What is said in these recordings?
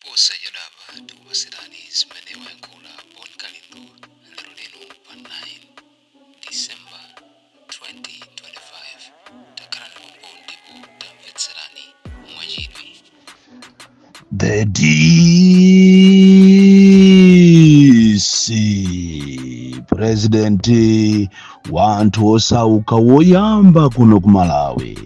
Posa yalava tuwasirani simene wankula Bon Kalindo lero pa 9 December 2025 takarani ndipo tamvetserani mwajidwi. The DC President wanthu osauka woyamba kuno ku Malawi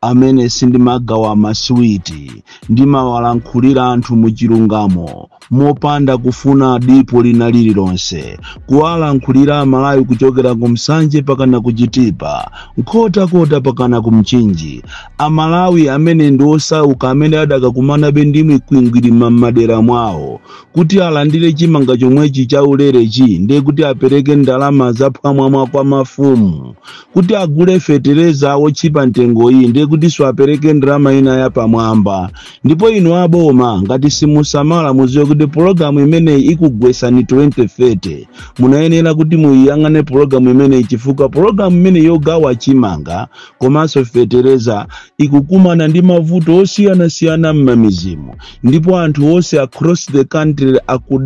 amene sindimagawa maswiti ndimawalankhulira anthu muchilungamo mopanda kufuna dipo lina lililonse kuwalankhulira Malawi kuchokera ku Msanje pakana ku Chitipa nkhotakota pakana ku Mchinji Amalawi amene ndi osauka amene adakakumana bendimwe kwingwirima m'madera mwawo kuti alandire chimanga chomwechi cha ulerechi ndiye kuti apereke ndalama zaphwamwamwa kwa mafumu kuti agule fetereza wochipa ntengo iyi ndiye kuti apereke ndalama ina ya pamwamba ndipo ino aboma ngati simusamala muziwe kuti programu imene ikugwesani 2030 munayenera kuti muyang'ane programu imene chifukwa programu imene yogawa chimanga komanso fetereza ikukumana ndi mavuto osiyana m'mamizimu ndipo anthu onse across the country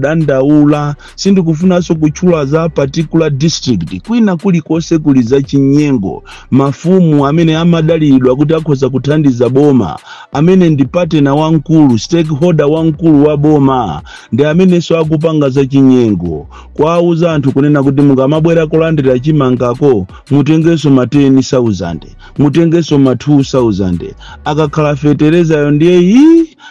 akudandaula sindikufunanso kutchula za particular district kwina kulikonse kuli za chinyengo mafumu amene amadalidwa kuti akhoza kuthandiza boma amene ndi partner wankulu stakeholder wankulu wa boma ndi amene so akupanga za chinyengo kwauza anthu kunena kuti mukamabwera kulandira chimangako mutengeso ma 10,000 mutengeso ma 2,000 akakhala fetereza yo ndiye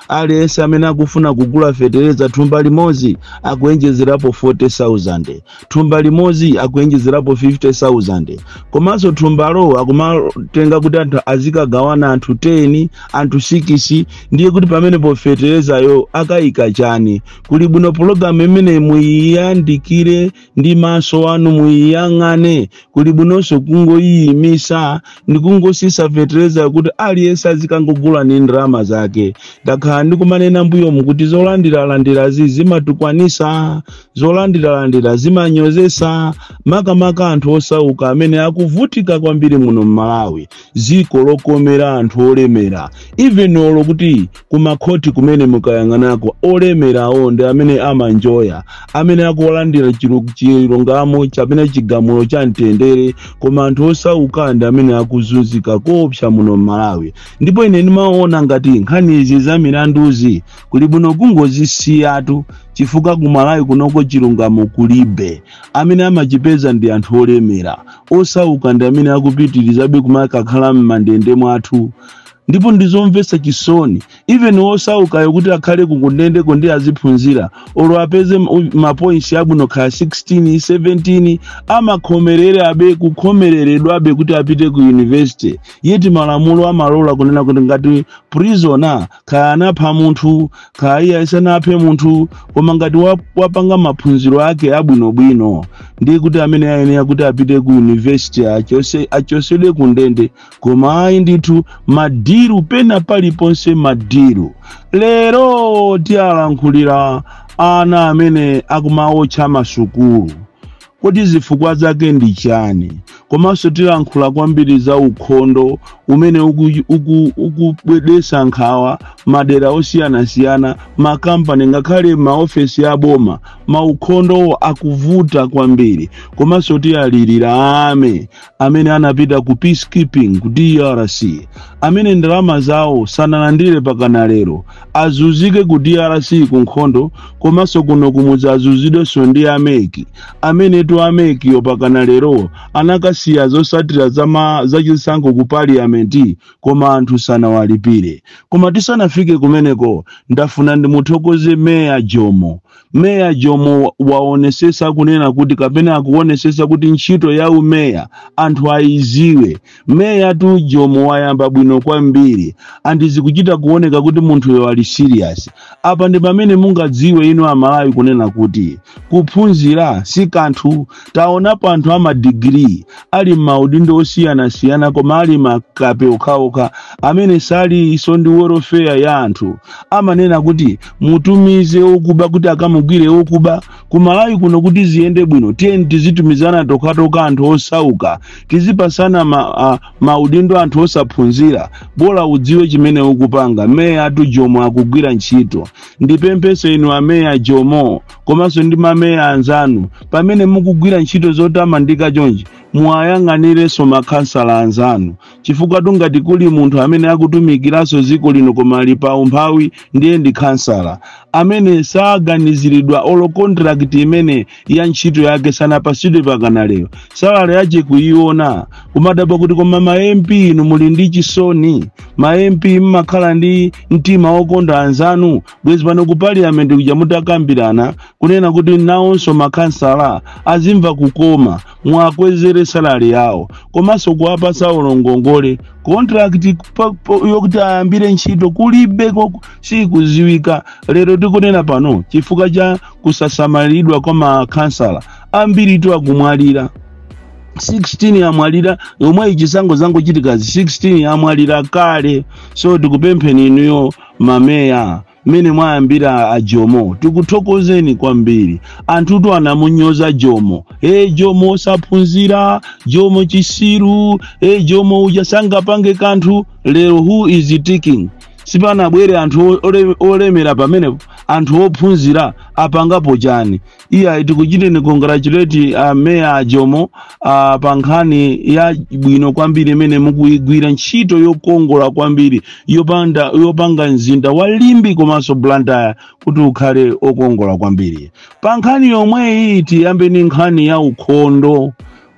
aliyense amene akufuna kugula fetereza thumba limodzi akuenjezerapo 40,000 thumba limodzi akuenjezerapo 50,000 komanso thumbalo akumatenga kuti anthu azikagawana anthu 10 anthu 6 ndiye kuti pamene po fetereza yo akayika chani kuli bwino program imene muyiyandikire ndi maso anu muyiyang'ane kuli bwinonso kungoyimisa ndi kungosisa fetereza kuti aliyense azikangogula ni ndalama zake ndakhala ndikumanena mbuyo mukuti zolandira zimatukwanisa zolandira zimanyozesa makamaka anthu osauka amene akuvutika kwambiri muno Malawi ziko lokomera anthu olemera even olo kuti kumakhoti kumene mukayang'anako olemerawo ndi amene amanjoya amene akulandira chilungamo chapena chigamulo cha mtendere koma anthu osauka ndi amene akuzunzika kopsa muno Malawi ndipo ine ndimaona ngati nkhani izi za milanduzi kuli bwino kungozisiyatu chifukwa ku Malawi kunoko chilungamo kulibe amene amachipeza ndi anthu olemera osauka ndi amene akupitirizabe kumakakhala m'mandende mwathu ndipo ndizomvesa chisoni even osauka yokuti akhale kukundende ndi aziphunzira olo apeze mapoints abwino kha 16 17 amakhomerere abe kukhomereredwa abe kuti apite ku university yeti malamulo amalola kunena kuti ngati prisoner kha anapha munthu kha iye asanaphe munthu koma ngati wapanga maphunziro ake abwinobwino ndiye kuti amene ayenera kuti apite ku university achosede kundende koma ayi ndithu madiru pena paliponse madiru lero tialankhulira ana amene akumaotcha masukulu kuti zifukwa zake ndi chani komanso tilankhula kwambiri za ukhondo umene ukubwedesa nkhawa madera osiyana makampani ngakhale maofesi ya boma maukhondo akuvuta kwambiri komanso tialirira amene anapita ku peacekeeping ku DRC amene ndalama zawo sanalandire pakana lero azuzike ku DRC ku nkhondo komanso kuno kumudzi azuzidwenso ndi ameki amene ameki yopakana lero anakasiya zosatira za chisankho ku parliament koma anthu sanawalipire koma tisanafike kumeneko ndafuna ndimuthokoze Meya Jomo waonesesa kunena kuti kapena akuonesesa kuti ntchito ya umeya anthu aiziwe Meya tu Jomo wayamba bwino kwambiri andizi kuchita kuoneka kuti munthu yo ali serious apa ndi pamene mungadziwe ino Amalawi kunena kuti kuphunzira si kanthu anthu taonapo anthu ama degree ali maudindo osiyana koma ali makape okhaokha amene sali iso ndi welfare ya anthu amanena kuti mutumize okuba kuti akamugwire okuba kumalawi kuno kuti ziyende bwino tiyeni tizitumizana tokatoka anthu osauka tizipasana maudindo anthu osaphunzira bola udziwe chimene ukupanga meya atu Jomo akugwira ntchito ndipempheso inu ameya Jomo komanso ndi mameya anzanu pamene mukugwira ntchito zotamandika chonchi muwayang'anireso makhansala anzanu chifukwa ngati kuli munthu amene akutumikiranso dziko lino koma ali pa umphawi ndiye ndi khansala amene saganiziridwa olo contract imene ya ntchito yake sanapasidwe pakanaleyo salale yache kuiona kumadabwa kuti koma ma MP inu muli ndi chisoni ma MP mmakhala ndi mtima wokonda anzanu bwezi pano ku parliament kuja mutakambirana kunena kuti nawonso makhansala azimva kukoma mwakwezere salale yawo komanso kuwapasa ulongongole contract yokuti ayambire ntchito kulibe sikuziwika lero tikunena pano chifukwa cha kusasamalidwa kwa makhansala ambiri tu akumwalira 16 yamwalira yomwe ichisango zangu chitikazi 16 yamwalira kale so tikupempheni inuyo mameya mene mwayambira a Jomo tikuthokozeni kwambiri anthu anamunyoza Jomo Jomo osaphunzira Jomo chisiru Jomo ujasanga pange kanthu lero who is taking sipana bwere anthu olemera pamene anthu ophunzira apangapo chani iya tikuchiteni congratulate Mayor Jomo pa nkhani ya bwino kwambiri imene mukuigwira ntchito yokongola kwambiri yopanga mzinda walimbi komanso Blantyre kuti ukhale okongola kwambiri pa nkhani yomwe iyi tiyambeni nkhani ya ukhondo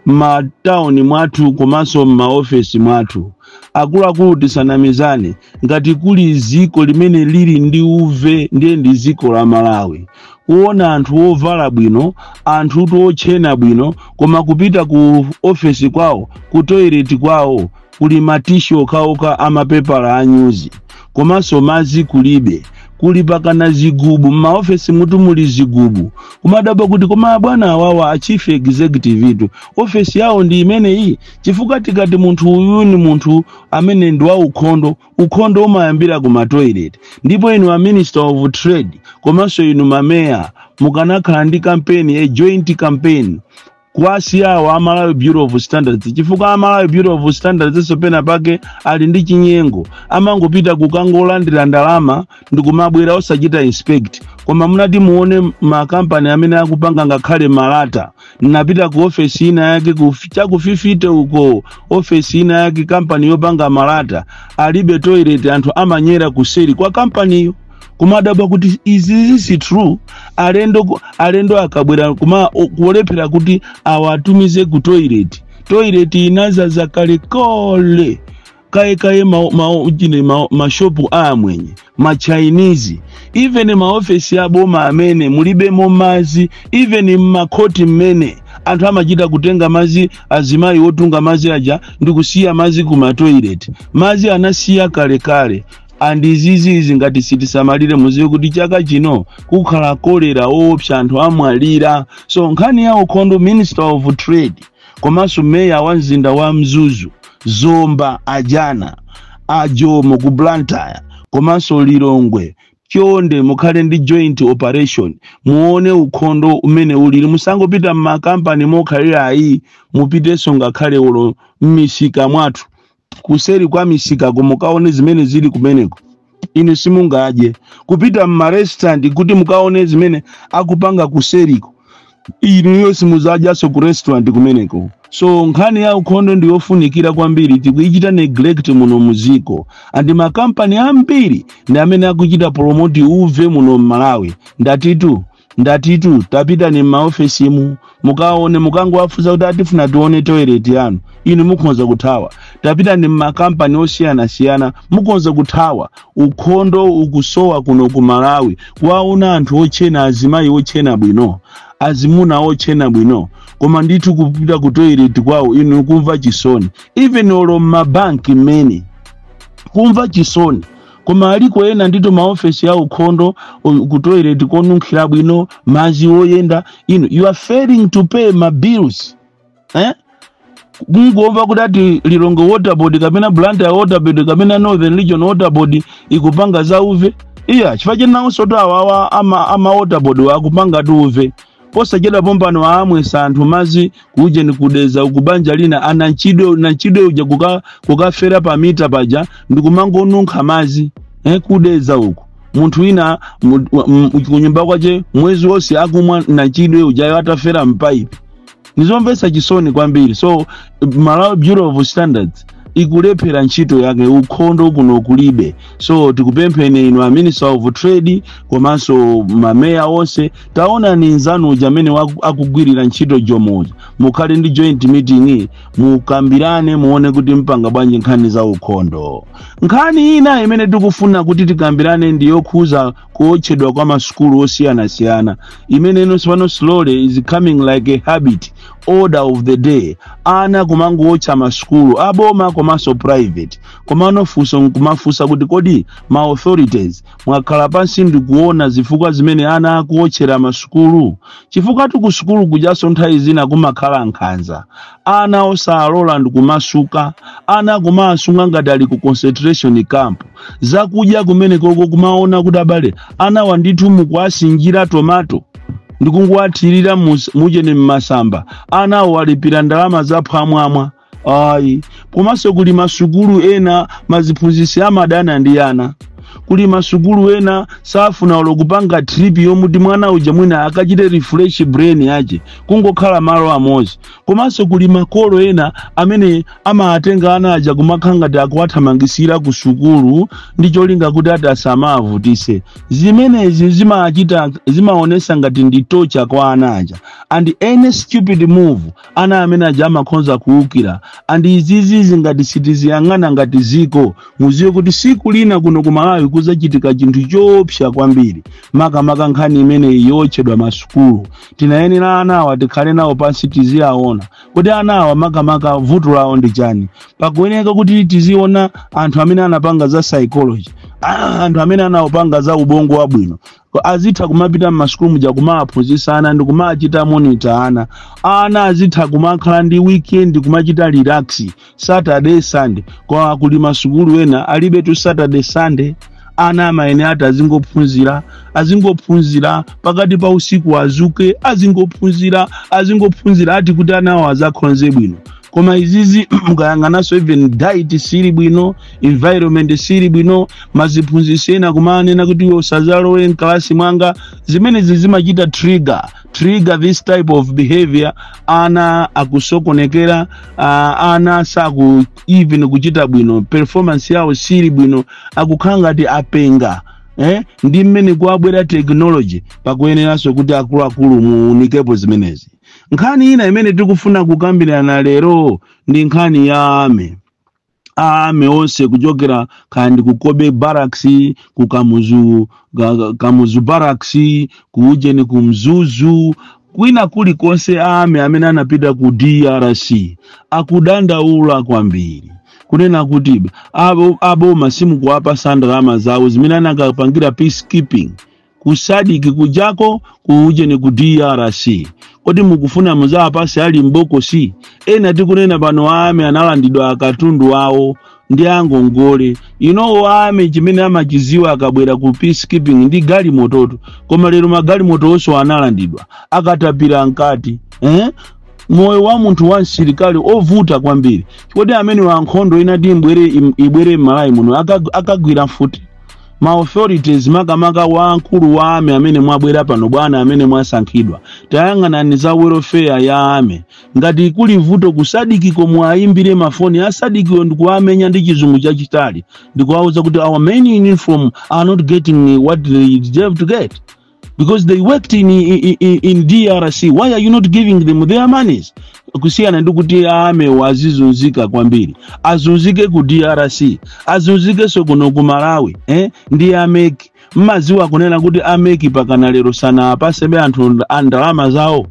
matauni mwathu komanso maofesi mwathu akuluakulu tisanamizane ngati kuli ziko limene lili ndi uve ndiye ndi ziko la Malawi kuona anthu ovala bwino anthu ochena bwino koma kupita ku ofesi kwawo ku toilet kwawo kuli matisho okhaokha amapepala a news komanso mazi kulibe kuli pakana zigubu maofesi mutu muli zigubu kumadabwa kuti koma bwana awawa a chief executive itu ofesi yawo ndi imene iyi chifukwa tikati munthu uyu ni munthu amene ndi wa ukhondo umayambira ku toilet ndipo inu a minister of trade komanso inu mameya mukanakhala ndi campaign a joint campaign kwasiyawo Malawi Bureau of Standards chifukwa Malawi Bureau of Standards sopena pake ali ndi chinyengo amangopita kukangolandira ndalama ndikumabwera osachita inspect koma munati muone makampani amene akupanga ngakhale malata napita ku office ina yake kufifite uko office ina yake company yopanga malata alibe toilet anthu amanyera kuseri kwa company iyo kumadabwa kuti is true alendo akabwera kuma kuolephera kuti awatumize ku toilet inazaza kale kole kaye mashopu amwenye ma Chinese even ma office ya boma amene mulibe mazi even makoti mmene anthu amachita kutenga mazi azimayi wotunga mazi aja ndikusiya mazi ku toilet mazi anasiya kale andizizi ngati sitisamalire muziwe kuti chaka chino kukhala kolera opsa anthu amwalira so nkhani ya ukhondo Minister of Trade komanso Mayor wa mzinda wa Mzuzu Zomba ajana a Jomo ku Blantyre komanso Lilongwe chonde mukhale ndi joint operation muone ukhondo umene ulili musangopita makampani mokhalira ayi mupiteso ngakhale ulo misika mwathu kuseri kwa misika kumukaone zimene zili kumeneko ine simungaje kupita restaurant kuti mukaone zimene akupanga kuseriko ine simuzajaso ku restaurant kumeneko so nkhani ya ukhondo ndiyofunikira kwambiri tikuichita neglect muno muziko andi makampani ambiri ndi amene akuchita promote uve muno Malawi ndatitu tapita ni maofesi mu mukaone mukangowafuza kuti atifuna tione toilet yanu inu mukhoza kuthawa tapita ni makampani osiyana mukhoza kuthawa ukhondo ukusowa kuno ku Malawi waona anthu ochena azimayi ochena bwino azimuna ochena bwino koma ndithu kupita ku toilet kwawo inu kumva chisoni even olo mabanki mene kumva chisoni koma aliko ena ndito maofesi ya ukhondo ku toilet konunkhira bwino mazi oyenda you are failing to pay my bills Ngova kudati Lilongwe Water Board kapena Blantyre Water Board kapena Northern Region Water Board ikupanga za uve chifaje nawo soto awawa ama Water Board wakupanga tu uve posachedwa pompano amwesa anthu mazi kuje ni kudeza ukubanja lina ana nchidwe uja kukafera pa mita paja ndikumango nunkha mazi kudeza uku munthu ina kunyumba kwache mwezi wose akumwa na chidwe uja atafera mpaipi nizomvesa chisoni kwambiri. So Malawi Bureau of Standards ikulephera ntchito yake ukhondo kuno kulibe. So tikupempheni inu a Minister of Trade komanso mameya onse taona ni nzanu jamene akugwirira ntchito jomoja mukhale ndi joint meeting mukambirane muone kuti mpanga bwanji nkhani za ukhondo. Nkhani ina imene tikufuna kuti tikambirane ndi yokhuza kuotchedwa kwa masukulu osiyana imene ino sipano slowly is coming like a habit, order of the day. Ana kumangu ocha masukulu aboma komanso private komano kumafusa kuti kodi ma authorities mwakhala pansi ndikuona zifukwa zimene ana akuotchera masukulu. Chifukwa kusukulu kujaso nthawi zina kumakhala nkhanza ana osalola ndikumasuka ana kumasunga ngati ali ku concentration camp zakudya kumene koko kumaona kuti abale ana wandithu mukwasinjira tomato ndikungwathirira mujene mmasamba ana walipira ndalama za phamwamwa komanso kuli masukulu ena maziphunzitsi amadana ndi ana kuli masukulu ena safuna olokupanga trip yomuti mwana uja mwina akachite refresh brain yache kungokhala malo amozi. Komanso kuli makolo ena amene amatenga ana aja kumakhanga ti akuwathamangisira ku sukulu ndi cholinga kuti asamavutise. Zimenezi zimaonesa ngati ndi torture kwa ana aja, and any stupid move ana amene aja amakhonza kuukira, and izizi zingati sitiziyang'ana ngati ziko muziwe kuti siku lina kuno ku Malawi kuzachitika chinthu chopsa kwambiri makamaka nkhani imene yotchedwa masukulu. Tinayenera anawa tikhale nawo pansi tiziwaona kuti anawa makamaka vuto lawo ndi chani, pakuyeneka kuti tiziona anthu amene anapanga za psychology, anthu amene anapanga za ubongo wabwino azitha kumapita m'masukulu muja kumaphunzitsa ana ndi kumachita monitor ana azitha kumakhala ndi weekend kumachita relax Saturday Sunday. Kwa kuli masukulu ena alibe tu Saturday Sunday, ana amaene ati azingophunzira pakati pa usiku azuke azingophunzira ati kuti anawo azakhonze bwino. Koma izizi mukayang'anaso even diet siri bwino, environment siri bwino, maziphunzitsi ena kumanena kuti usazalowe mkalasi mwanga, zimene zimachita trigger this type of behavior. Ana akusokonekera, ana saku even kuchita bwino, performance yawo siri bwino, akukhanga ati apenga. Ndi mmene kwabwera technology pakuyeneranso kuti akuluakulu muunikepo zimenezi. Nkhani ina imene tikufuna kukambirana lero ndi nkhani ya ame onse kuchokera kandi ku Kobe Barracks, ku Kamuzu Barracks, kuujeni ku Mzuzu, kwina kuli konse amene anapita ku DRC akudandaula kwambiri kunena kuti abo masimu kuwapa ndalama zawo zimene anakapangira peacekeeping kusadiki kujako kuujeni ku DRC. Kodi mukufuna muzapasi ali mboko si ena tikunena pano ame analandidwa akatundu wawo ndi angongole. Ame chimene amachiziwa akabwera ku peacekeeping ndi gali mototo, koma lero magali moto onso analandidwa akatapira nkati. Moyo wa munthu wa msilikali ovuta kwambiri. Kodi amene wa nkhondo inati ibwere Malawi muno akagwira mfuti ma authorities makamaka wa nkulu wa ame amene mwabwera pano bwana amene mwasankhidwa tayang'anani za welfare ya ame. Ngati kuli vuto kusadiki komwe ayimbire mafoni asadikiwo ndikuamenya ndi chizungu chachitali ndikuwauza kuti our main uniform are not getting what they deserve to get because they worked in DRC. Why are you not giving them their monies? Kusiyana ndikuti ame wazizunzika kwambiri, azunzike ku DRC, azunzike so kuno ku Malawi. Ndi ameki mmaziwa kunena kuti ameki pakana lero sana apasebe anthu ndalama zawo.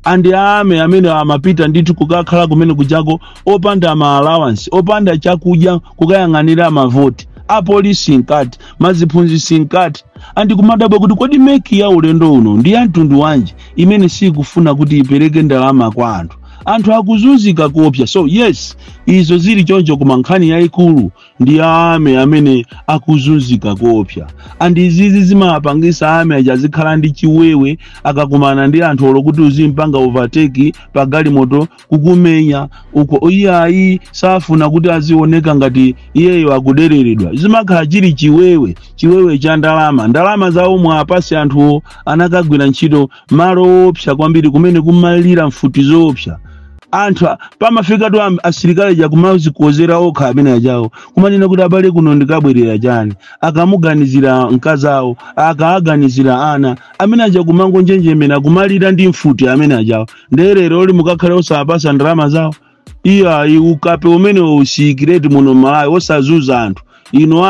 Andi ame amene amapita ndithu kukakhala kumene kujako opanda ma allowance, opanda chakudya, kukayang'anira mavoti. apolisi nkati maziphunzisi nkati andikumadabwa kuti kodi meki ya ulendo uno ndi ya mtundu wanji imene sikufuna kuti ipereke ndalama kwa anthu akuzunzika kuopsa. So yes, izo zili choncho koma nkhani yayikulu ndi ame amene akuzunzika kuopsa. Izizi zimapangisa ame achazikhala ndi chiwewe akakumana ndi anthu olokuti uzimpanga overtake pa galimoto kukumenya uko iyayi safuna kuti azioneka ngati iyeyo akudereredwa. Zimakhala chili chiwewe cha ndalama zawo mwapasi anthu anakagwira ntchito malo opsa kwambiri kumene kumalira mfuti zoopsa. Anthu pamafika tu asilikali jakumazikozera okha amene ajawo kumanena kuti abale kuno ndikabwerera chani, akamuganizira mkazawo akaaganizira ana amene aja kumango njenjemena kumalira ndi mfuti amene ajawo nderero oli mukakhale osapasa ndalama zawo. Iyayi ukape umene usikireti muno Malawi osazuza anthu. Ino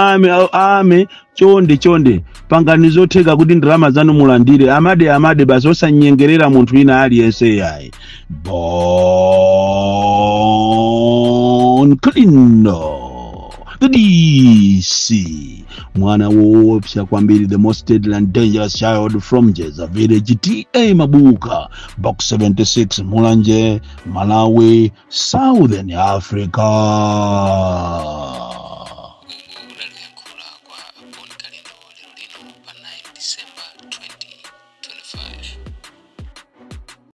ame chonde pangani zotheka kuti ndalama zanu mulandire amade basi osanyengerera munthu ina aliyense yayi. Bon Clino the DC mwana woopsa kwambiri, the most deadly and dangerous child from Jeza Village, TA Mabuka, Box 76, Mulanje, Malawi, Southern Africa.